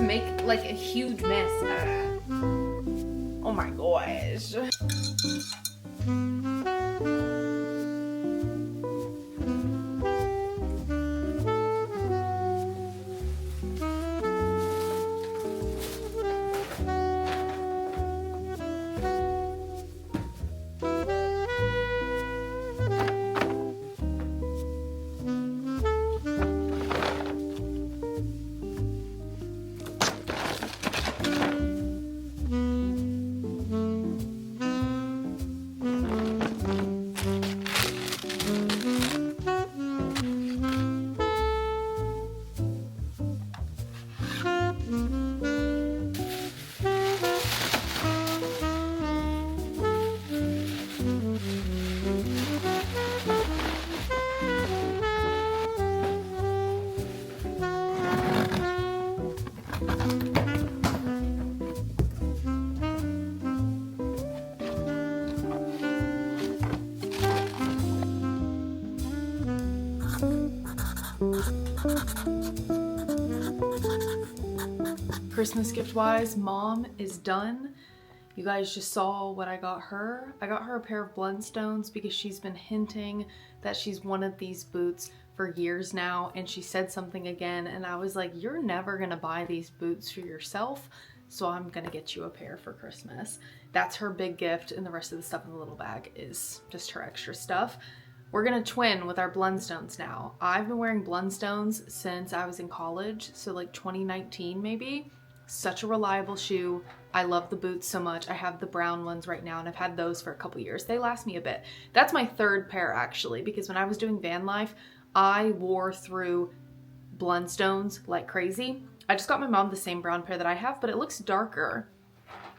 just make like a huge mess. Oh my gosh. Christmas gift wise, mom is done. You guys just saw what I got her. I got her a pair of Blundstones because she's been hinting that she's wanted these boots for years now, and she said something again and I was like, you're never gonna buy these boots for yourself, so I'm gonna get you a pair for Christmas. That's her big gift, and the rest of the stuff in the little bag is just her extra stuff. We're gonna twin with our Blundstones now. I've been wearing Blundstones since I was in college, so like 2019 maybe. Such a reliable shoe. I love the boots so much. I have the brown ones right now and I've had those for a couple years. They last me a bit. That's my third pair actually, because when I was doing van life, I wore through Blundstones like crazy. I just got my mom the same brown pair that I have, but it looks darker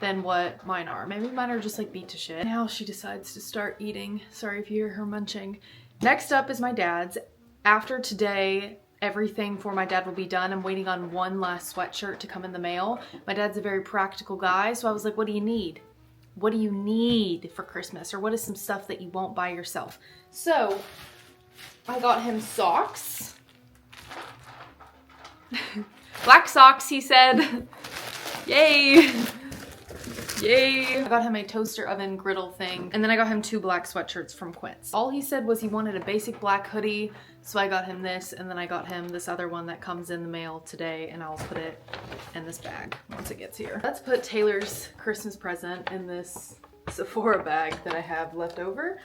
than what mine are. Maybe mine are just like beat to shit. Now she decides to start eating. Sorry if you hear her munching. Next up is my dad's. After today, everything for my dad will be done. I'm waiting on one last sweatshirt to come in the mail. My dad's a very practical guy, so I was like, what do you need? What do you need for Christmas? Or what is some stuff that you won't buy yourself? So I got him socks. Black socks, he said. Yay. Yay. I got him a toaster oven griddle thing, and then I got him 2 black sweatshirts from Quince. All he said was he wanted a basic black hoodie, so I got him this, and then I got him this other one that comes in the mail today, and I'll put it in this bag once it gets here. Let's put Taylor's Christmas present in this Sephora bag that I have left over.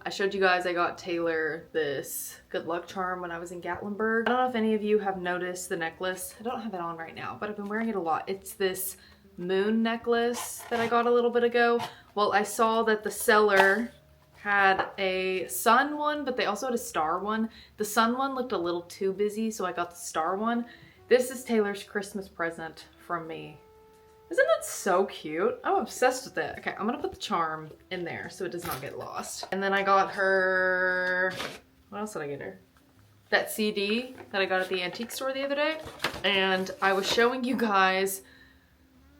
I showed you guys I got Taylor this good luck charm when I was in Gatlinburg. I don't know if any of you have noticed the necklace. I don't have it on right now, but I've been wearing it a lot. It's this moon necklace that I got a little bit ago. Well, I saw that the seller had a sun one, but they also had a star one. The sun one looked a little too busy, so I got the star one. This is Taylor's Christmas present from me. Isn't that so cute? I'm obsessed with it. Okay, I'm gonna put the charm in there so it does not get lost. And then I got her, what else did I get her? That CD that I got at the antique store the other day. And I was showing you guys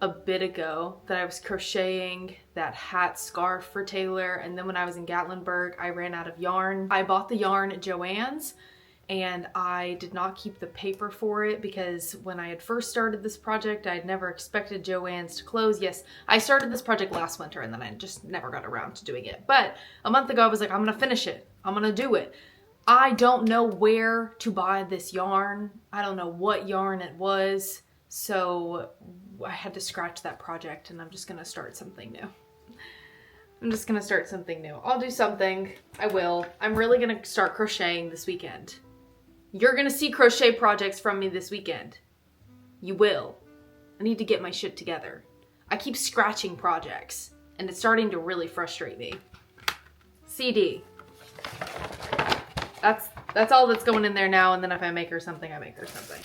a bit ago that I was crocheting that hat scarf for Taylor, and then when I was in Gatlinburg I ran out of yarn. I bought the yarn at Joann's and I did not keep the paper for it because when I had first started this project I had never expected Joann's to close. Yes, I started this project last winter and then I just never got around to doing it, but a month ago I was like, I'm gonna finish it, I'm gonna do it. I don't know where to buy this yarn. I don't know what yarn it was, so I had to scratch that project and I'm just gonna start something new. I'm just gonna start something new. I'll do something. I will. I'm really gonna start crocheting this weekend. You're gonna see crochet projects from me this weekend. You will. I need to get my shit together. I keep scratching projects and it's starting to really frustrate me. CD. That's all that's going in there now, and then if I make her something, I make her something.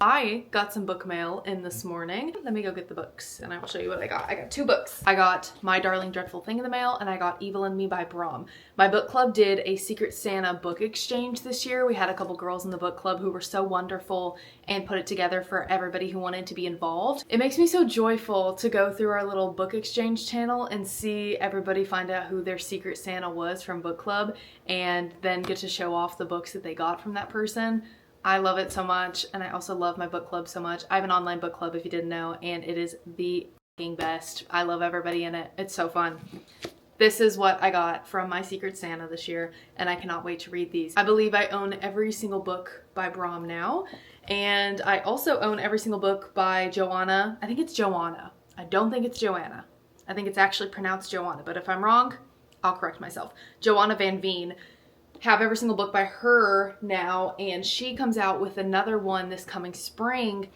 I got some book mail in this morning. Let me go get the books and I will show you what I got. I got 2 books. I got My Darling Dreadful Thing in the mail and I got Evil and Me by Brom. My book club did a Secret Santa book exchange this year. We had a couple girls in the book club who were so wonderful and put it together for everybody who wanted to be involved. It makes me so joyful to go through our little book exchange channel and see everybody find out who their Secret Santa was from book club and then get to show off the books that they got from that person. I love it so much, and I also love my book club so much. I have an online book club if you didn't know, and it is the f***ing best. I love everybody in it. It's so fun. This is what I got from my Secret Santa this year, and I cannot wait to read these. I believe I own every single book by Brom now, and I also own every single book by Joanna. I think it's Joanna. I don't think it's Joanna. I think it's actually pronounced Joanna, but if I'm wrong, I'll correct myself. Joanna Van Veen. Have every single book by her now, and she comes out with another one this coming spring.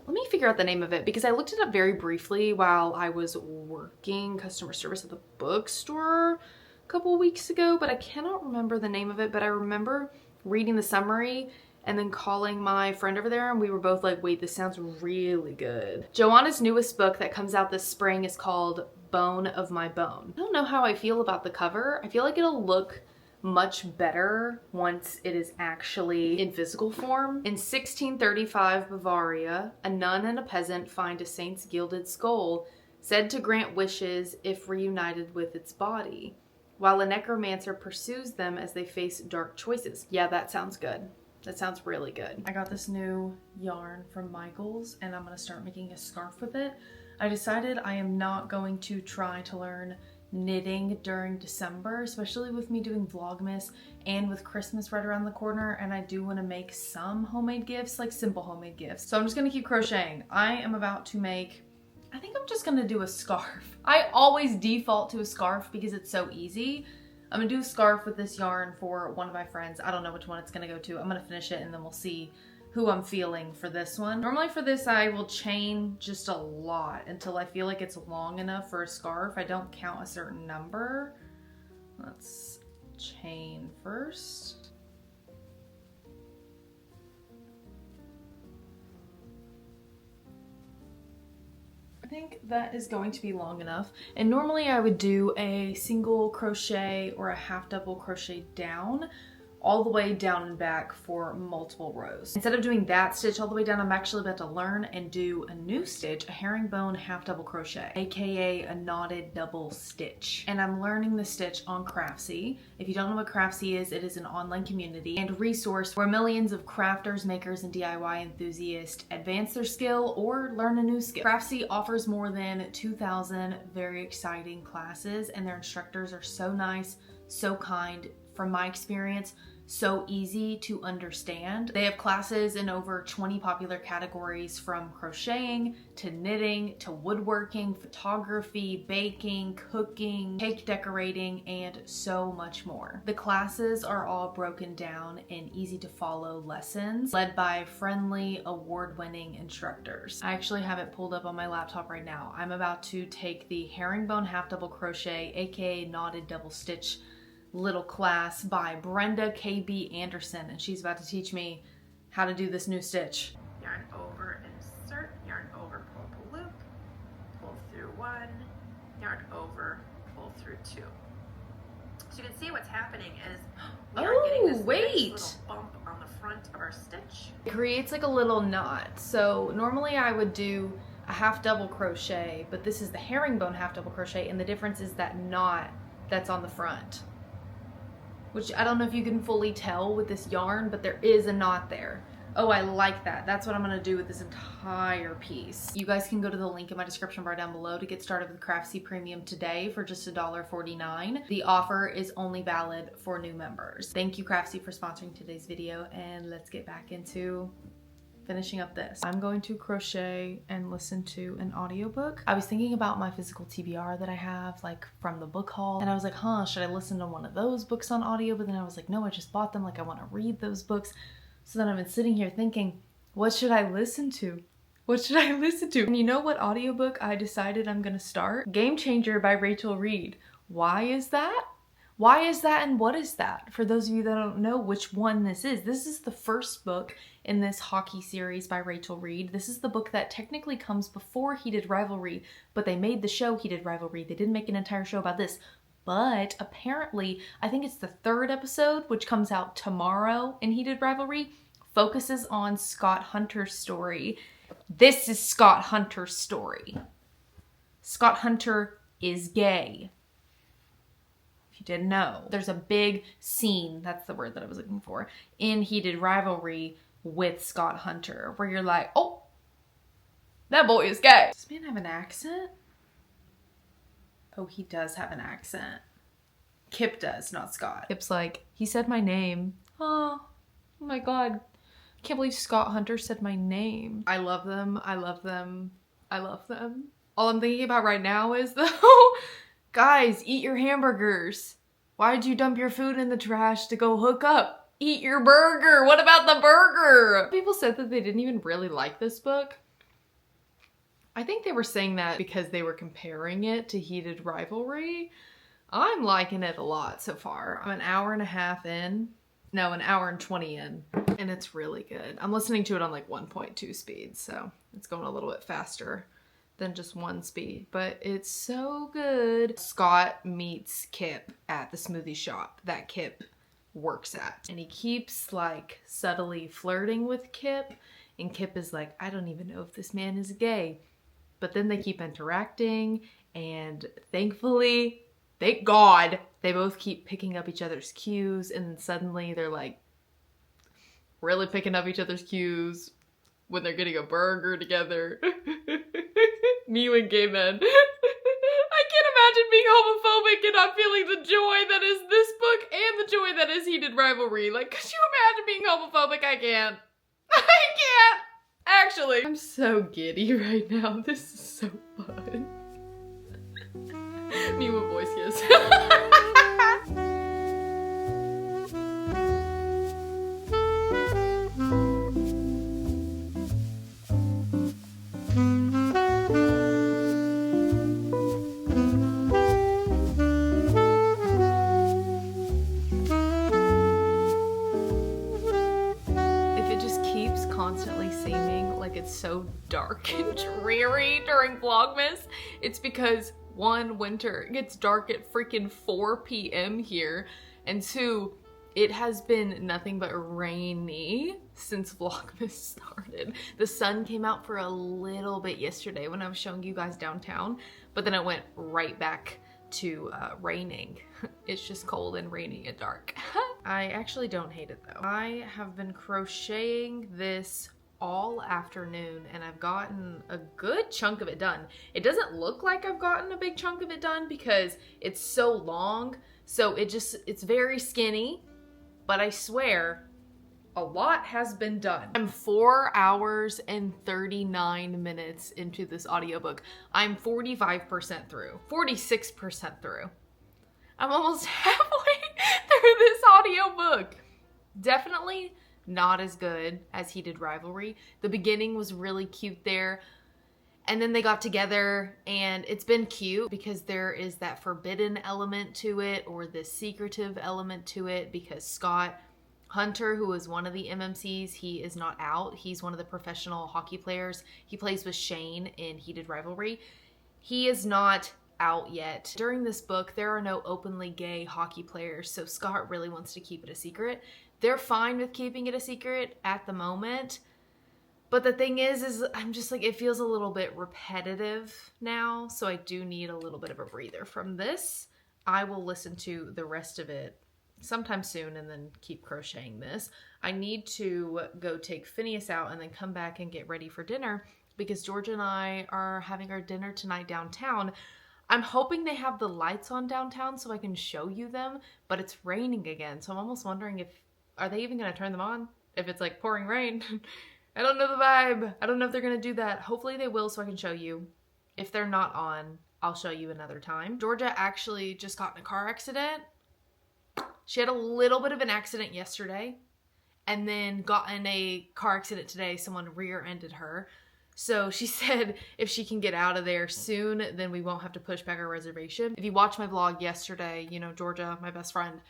Let me figure out the name of it because I looked it up very briefly while I was working customer service at the bookstore a couple weeks ago, but I cannot remember the name of it. But I remember reading the summary and then calling my friend over there, and we were both like, wait, this sounds really good. Joanna's newest book that comes out this spring is called Bone of My Bone. I don't know how I feel about the cover. I feel like it'll look much better once it is actually in physical form. In 1635 Bavaria, a nun and a peasant find a saint's gilded skull, said to grant wishes if reunited with its body, while a necromancer pursues them as they face dark choices. Yeah, that sounds good. That sounds really good. I got this new yarn from Michaels and I'm gonna start making a scarf with it. I decided I am not going to try to learn knitting during December, especially with me doing Vlogmas and with Christmas right around the corner, and I do want to make some homemade gifts, like simple homemade gifts. So I'm just gonna keep crocheting. I am about to make, I think I'm just gonna do a scarf. I always default to a scarf because it's so easy. I'm gonna do a scarf with this yarn for one of my friends. I don't know which one it's gonna go to. I'm gonna finish it and then we'll see who I'm feeling for this one. Normally for this, I will chain just a lot until I feel like it's long enough for a scarf. I don't count a certain number. Let's chain first. I think that is going to be long enough. And normally I would do a single crochet or a half double crochet down, all the way down and back for multiple rows. Instead of doing that stitch all the way down, I'm actually about to learn and do a new stitch, a herringbone half double crochet, aka a knotted double stitch. And I'm learning the stitch on Craftsy. If you don't know what Craftsy is, it is an online community and resource where millions of crafters, makers, and DIY enthusiasts advance their skill or learn a new skill. Craftsy offers more than 2,000 very exciting classes, and their instructors are so nice, so kind. From my experience, so easy to understand. They have classes in over 20 popular categories, from crocheting to knitting to woodworking, photography, baking, cooking, cake decorating, and so much more. The classes are all broken down in easy to follow lessons led by friendly, award-winning instructors. I actually have it pulled up on my laptop right now. I'm about to take the herringbone half double crochet, aka knotted double stitch, little class by Brenda KB Anderson, and she's about to teach me how to do this new stitch. Yarn over, insert, yarn over, pull loop, pull through 1, yarn over, pull through 2. So you can see what's happening is we are getting this nice little bump on the front of our stitch. It creates like a little knot. So normally I would do a half double crochet, but this is the herringbone half double crochet, and the difference is that knot that's on the front, which I don't know if you can fully tell with this yarn, but there is a knot there. Oh, I like that. That's what I'm gonna do with this entire piece. You guys can go to the link in my description bar down below to get started with Craftsy Premium today for just $1.49. The offer is only valid for new members. Thank you, Craftsy, for sponsoring today's video, and let's get back into finishing up this. I'm going to crochet and listen to an audiobook. I was thinking about my physical TBR that I have, like from the book haul, and I was like, should I listen to one of those books on audio? But then I was like, no, I just bought them, like I want to read those books. So then I've been sitting here thinking, what should I listen to? What should I listen to? And you know what audiobook I decided I'm gonna start? Game Changer by Rachel Reed. Why is that? Why is that and what is that? For those of you that don't know which one this is the first book in this hockey series by Rachel Reed. This is the book that technically comes before Heated Rivalry, but they made the show Heated Rivalry. They didn't make an entire show about this. But apparently, I think it's the 3rd episode, which comes out tomorrow in Heated Rivalry, focuses on Scott Hunter's story. This is Scott Hunter's story. Scott Hunter is gay. If you didn't know. There's a big scene, that's the word that I was looking for, in Heated Rivalry with Scott Hunter, where you're like, oh, that boy is gay. Does this man have an accent? Oh, he does have an accent. Kip does, not Scott. Kip's like, he said my name. Oh my God. I can't believe Scott Hunter said my name. I love them. I love them. I love them. All I'm thinking about right now is though, guys, eat your hamburgers. Why'd you dump your food in the trash to go hook up? Eat your burger. What about the burger? People said that they didn't even really like this book. I think they were saying that because they were comparing it to Heated Rivalry. I'm liking it a lot so far. I'm an hour and a half in. No, an hour and 20 in. And it's really good. I'm listening to it on like 1.2 speed, so it's going a little bit faster than just 1 speed. But it's so good. Scott meets Kip at the smoothie shop that Kip works at. And he keeps like subtly flirting with Kip. And Kip is like, I don't even know if this man is gay. But then they keep interacting, and thankfully, thank God, they both keep picking up each other's cues, and then suddenly they're like really picking up each other's cues when they're getting a burger together. Me and gay men. I can't imagine being homophobic and not feeling the joy that is this book and the joy that is Heated Rivalry. Like, could you imagine being homophobic? I can't. I can't. Actually, I'm so giddy right now. This is so fun. Me with voice kiss. Constantly seeming like it's so dark and dreary during Vlogmas, it's because 1, winter, it gets dark at freaking 4 p.m. here, and 2, it has been nothing but rainy since Vlogmas started. The sun came out for a little bit yesterday when I was showing you guys downtown, but then it went right back to raining. It's just cold and rainy and dark. I actually don't hate it though. I have been crocheting this all afternoon and I've gotten a good chunk of it done. It doesn't look like I've gotten a big chunk of it done because it's so long, so it's very skinny, but I swear a lot has been done. I'm 4 hours and 39 minutes into this audiobook. I'm 45% through, 46% through. I'm almost halfway through this audiobook. Definitely not as good as Heated Rivalry. The beginning was really cute there. And then they got together and it's been cute because there is that forbidden element to it, or the secretive element to it, because Scott Hunter, who is one of the MMCs, he is not out. He's one of the professional hockey players. He plays with Shane in Heated Rivalry. He is not out yet. During this book, there are no openly gay hockey players, so Scott really wants to keep it a secret. They're fine with keeping it a secret at the moment. But the thing is I'm just like, it feels a little bit repetitive now, so I do need a little bit of a breather from this. I will listen to the rest of it sometime soon and then keep crocheting this. I need to go take Phineas out and then come back and get ready for dinner because Georgia and I are having our dinner tonight downtown. I'm hoping they have the lights on downtown so I can show you them, but it's raining again, so I'm almost wondering are they even gonna turn them on if it's like pouring rain? I don't know the vibe. I don't know if they're gonna do that. Hopefully they will so I can show you. If they're not on, I'll show you another time. Georgia actually just got in a car accident. She had a little bit of an accident yesterday and then got in a car accident today. Someone rear-ended her. So she said if she can get out of there soon, then we won't have to push back our reservation. If you watched my vlog yesterday, you know, Georgia, my best friend,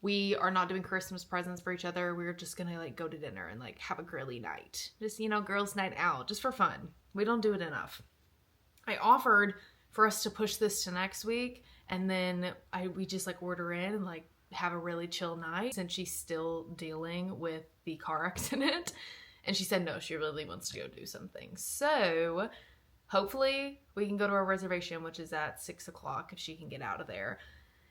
we are not doing Christmas presents for each other. We're just gonna like go to dinner and like have a grilly night. Just, you know, girls' night out, just for fun. We don't do it enough. I offered for us to push this to next week, and then we just like order in and like have a really chill night since she's still dealing with the car accident. And she said no, she really wants to go do something. So hopefully we can go to our reservation, which is at 6 o'clock if she can get out of there.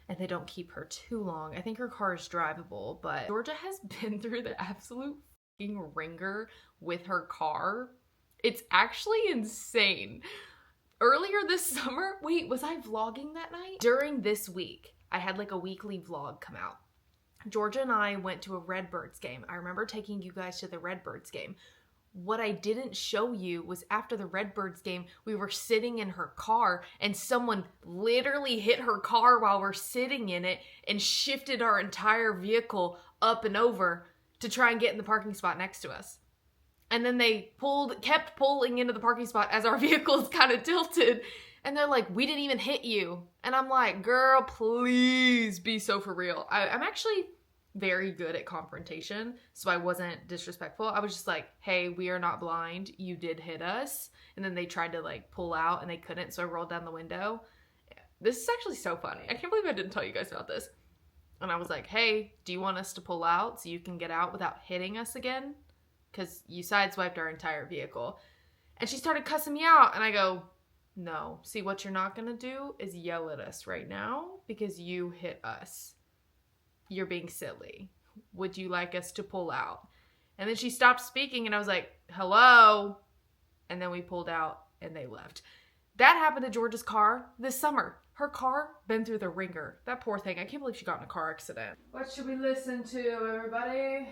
And they don't keep her too long. I think her car is drivable, but Georgia has been through the absolute fucking ringer with her car. It's actually insane. Earlier this summer, wait, was I vlogging that night? During this week, I had like a weekly vlog come out. Georgia and I went to a Redbirds game. I remember taking you guys to the Redbirds game. What I didn't show you was after the Redbirds game, we were sitting in her car and someone literally hit her car while we're sitting in it and shifted our entire vehicle up and over to try and get in the parking spot next to us. And then they kept pulling into the parking spot as our vehicles kind of tilted. And they're like, we didn't even hit you. And I'm like, girl, please be so for real. I'm actually very good at confrontation, so I wasn't disrespectful. I was just like, hey, we are not blind. You did hit us. And then they tried to like pull out and they couldn't, so I rolled down the window. This is actually so funny. I can't believe I didn't tell you guys about this. And I was like, hey, do you want us to pull out so you can get out without hitting us again? Because you sideswiped our entire vehicle. And she started cussing me out, and I go, no. See, what you're not gonna do is yell at us right now because you hit us. You're being silly. Would you like us to pull out? And then she stopped speaking and I was like, hello? And then we pulled out and they left. That happened to Georgia's car this summer. Her car been through the ringer. That poor thing. I can't believe she got in a car accident. What should we listen to, everybody?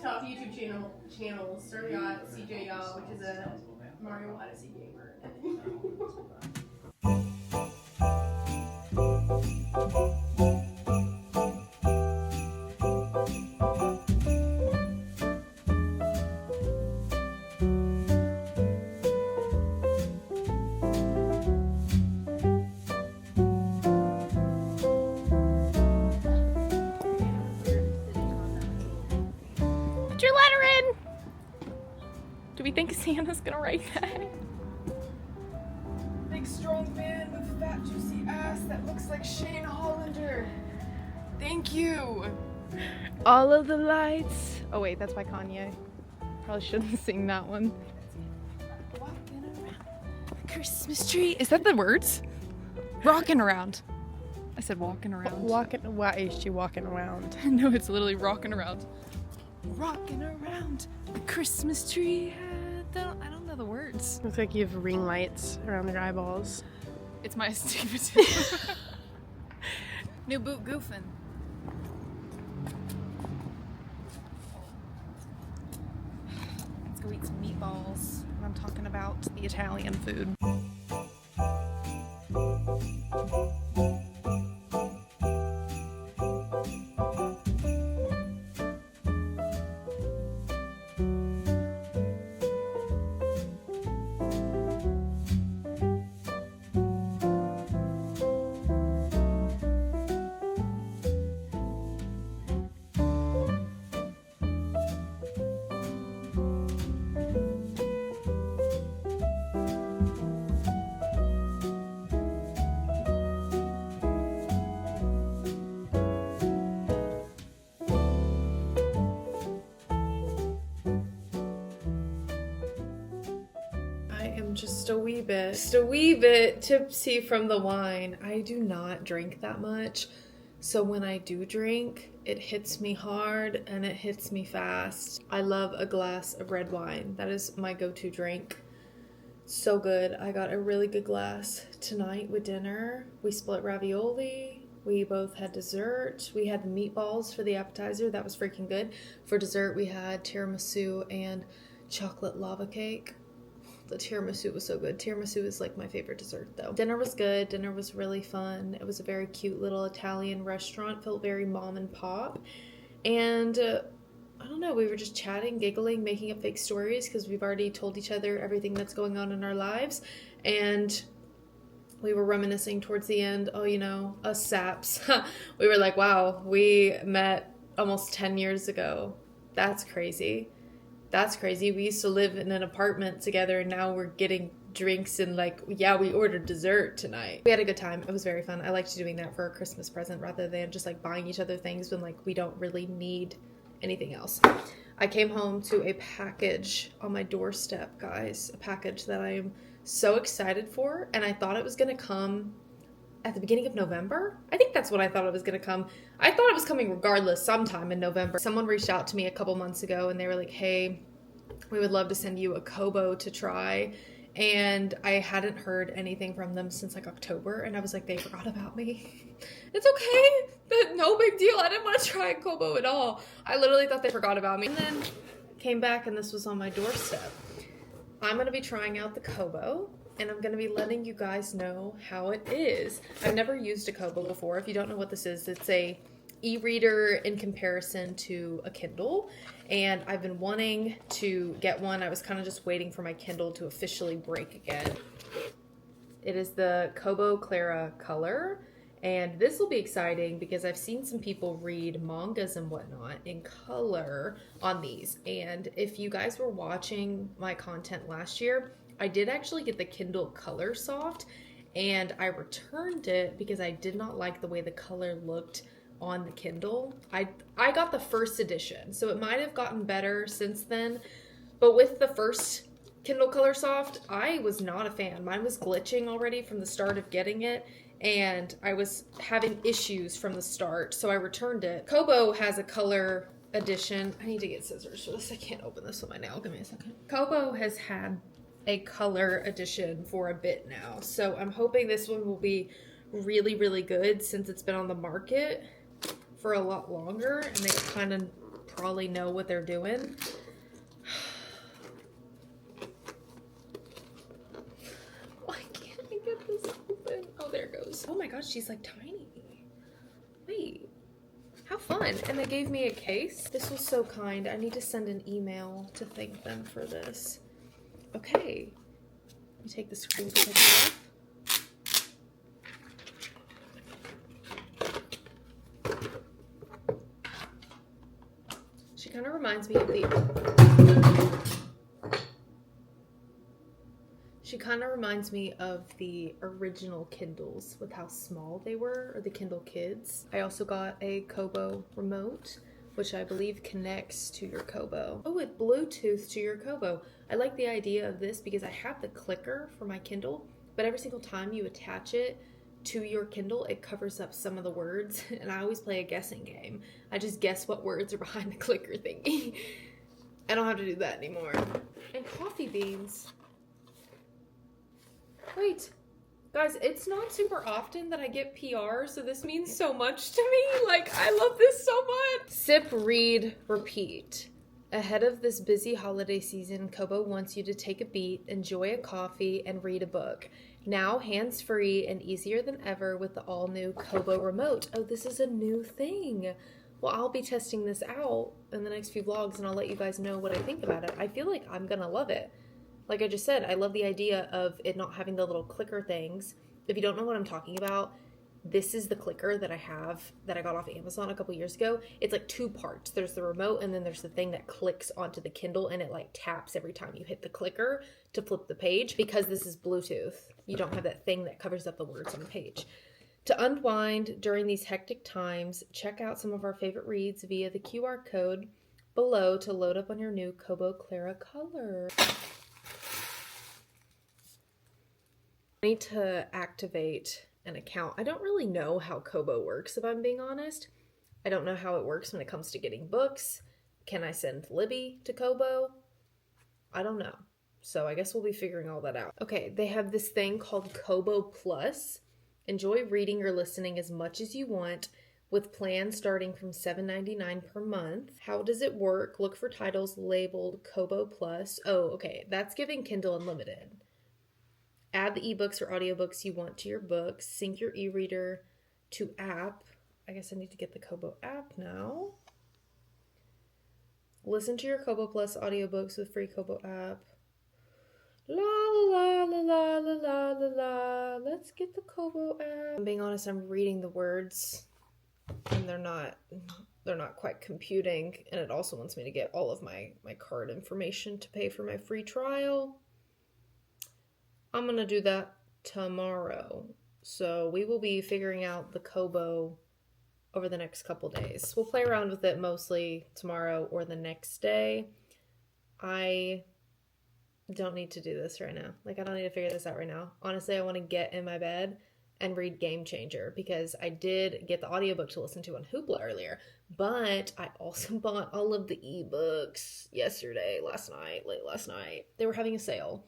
Top YouTube channel Sir Yacht CJ Yacht, which is a Mario Odyssey gamer. Put your letter in! Do we think Santa's gonna write that? Big strong man with fat juicy ass that looks like Shane Hollander. Thank you. All of the lights. Oh wait, that's by Kanye. Probably shouldn't sing that one. Walking around the Christmas tree. Is that the words? Rocking around. I said walking around. Why is she walking around? No, it's literally rocking around. Rocking around the Christmas tree. I don't know the words. Looks like you have ring lights around your eyeballs. It's my astigmatism. New boot goofing. Let's go eat some meatballs. And I'm talking about the Italian food. Just a wee bit tipsy from the wine. I do not drink that much, so when I do drink, it hits me hard and it hits me fast. I love a glass of red wine. That is my go-to drink. So good. I got a really good glass tonight with dinner. We split ravioli. We both had dessert. We had the meatballs for the appetizer. That was freaking good. For dessert, we had tiramisu and chocolate lava cake. the tiramisu was so good. Tiramisu is like my favorite dessert though. Dinner was good. Dinner was really fun. It was a very cute little Italian restaurant. Felt very mom and pop. And I don't know, we were just chatting, giggling, making up fake stories because we've already told each other everything that's going on in our lives. And we were reminiscing towards the end. Oh, you know, us saps. We were like, wow, we met almost 10 years ago. That's crazy. That's crazy. We used to live in an apartment together and now we're getting drinks and like, yeah, we ordered dessert tonight. We had a good time. It was very fun. I liked doing that for a Christmas present rather than just like buying each other things when like we don't really need anything else. I came home to a package on my doorstep, guys. A package that I am so excited for, and I thought it was gonna come at the beginning of November. I think that's when I thought it was gonna come. I thought it was coming regardless sometime in November. Someone reached out to me a couple months ago and they were like, hey, we would love to send you a Kobo to try. And I hadn't heard anything from them since like October, and I was like, they forgot about me. It's okay, but no big deal. I didn't want to try a Kobo at all. I literally thought they forgot about me. And then came back and this was on my doorstep. I'm going to be trying out the Kobo, and I'm going to be letting you guys know how it is. I've never used a Kobo before. If you don't know what this is, it's a e-reader in comparison to a Kindle, and I've been wanting to get one. I was kind of just waiting for my Kindle to officially break again. It is the Kobo Clara Color, and this will be exciting because I've seen some people read mangas and whatnot in color on these, and if you guys were watching my content last year, I did actually get the Kindle Color Soft, and I returned it because I did not like the way the color looked on the Kindle. I got the first edition, so it might have gotten better since then, but with the first Kindle Color Soft, I was not a fan. Mine was glitching already from the start of getting it, and I was having issues from the start, so I returned it. Kobo has a color edition. I need to get scissors for this. I can't open this with my nail. Give me a second. Kobo has had a color edition for a bit now, so I'm hoping this one will be really, really good since it's been on the market for a lot longer and they kind of probably know what they're doing. Why can't I get this open? Oh, there it goes. Oh my gosh, she's like tiny. Wait, how fun. And they gave me a case. This was so kind. I need to send an email to thank them for this. Okay, let me take the screen protector off. She kind of reminds me of the original Kindles with how small they were, or the Kindle Kids. I also got a Kobo remote, which I believe connects to your Kobo. Oh, it Bluetooth to your Kobo. I like the idea of this because I have the clicker for my Kindle, but every single time you attach it to your Kindle, it covers up some of the words, and I always play a guessing game. I just guess what words are behind the clicker thingy. I don't have to do that anymore. And coffee beans. Wait, guys, it's not super often that I get PR, so this means so much to me. Like, I love this so much. Sip, read, repeat. Ahead of this busy holiday season, Kobo wants you to take a beat, enjoy a coffee, and read a book. Now hands-free and easier than ever with the all-new Kobo remote. Oh, this is a new thing. Well, I'll be testing this out in the next few vlogs, and I'll let you guys know what I think about it. I feel like I'm gonna love it. Like I just said, I love the idea of it not having the little clicker things. If you don't know what I'm talking about, this is the clicker that I have that I got off Amazon a couple years ago. It's like two parts. There's the remote, and then there's the thing that clicks onto the Kindle, and it like taps every time you hit the clicker to flip the page. Because this is Bluetooth, you don't have that thing that covers up the words on the page. To unwind during these hectic times, check out some of our favorite reads via the QR code below to load up on your new Kobo Clara Color. I need to activate an account. I don't really know how Kobo works, if I'm being honest. I don't know how it works when it comes to getting books. Can I send Libby to Kobo? I don't know. So I guess we'll be figuring all that out. Okay, they have this thing called Kobo Plus. Enjoy reading or listening as much as you want with plans starting from $7.99 per month. How does it work? Look for titles labeled Kobo Plus. Oh, okay. That's giving Kindle Unlimited. Add the ebooks or audiobooks you want to your books. Sync your e-reader to app. I guess I need to get the Kobo app now. Listen to your Kobo Plus audiobooks with free Kobo app. La la la la la la la la. Let's get the Kobo app. I'm being honest, I'm reading the words and they're not quite computing, and it also wants me to get all of my card information to pay for my free trial. I'm gonna do that tomorrow. So we will be figuring out the Kobo over the next couple days. We'll play around with it mostly tomorrow or the next day. I don't need to do this right now. Like, I don't need to figure this out right now. Honestly, I want to get in my bed and read Game Changer, because I did get the audiobook to listen to on Hoopla earlier, but I also bought all of the ebooks late last night. They were having a sale,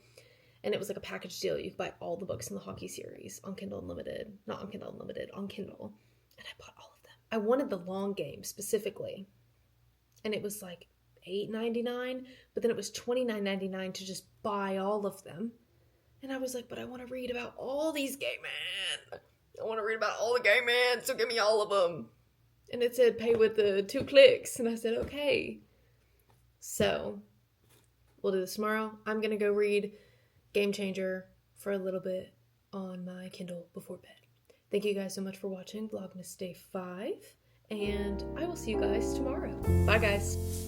and it was like a package deal. You could buy all the books in the hockey series on Kindle Unlimited. Not on Kindle Unlimited, on Kindle. And I bought all of them. I wanted the long game specifically, and it was like $8.99, but then it was $29.99 to just buy all of them. And I was like, but I want to read about all these gay men. I want to read about all the gay men, so give me all of them. And it said pay with the 2 clicks, and I said, okay. So, we'll do this tomorrow. I'm going to go read Game Changer for a little bit on my Kindle before bed. Thank you guys so much for watching Vlogmas Day 5, and I will see you guys tomorrow. Bye, guys.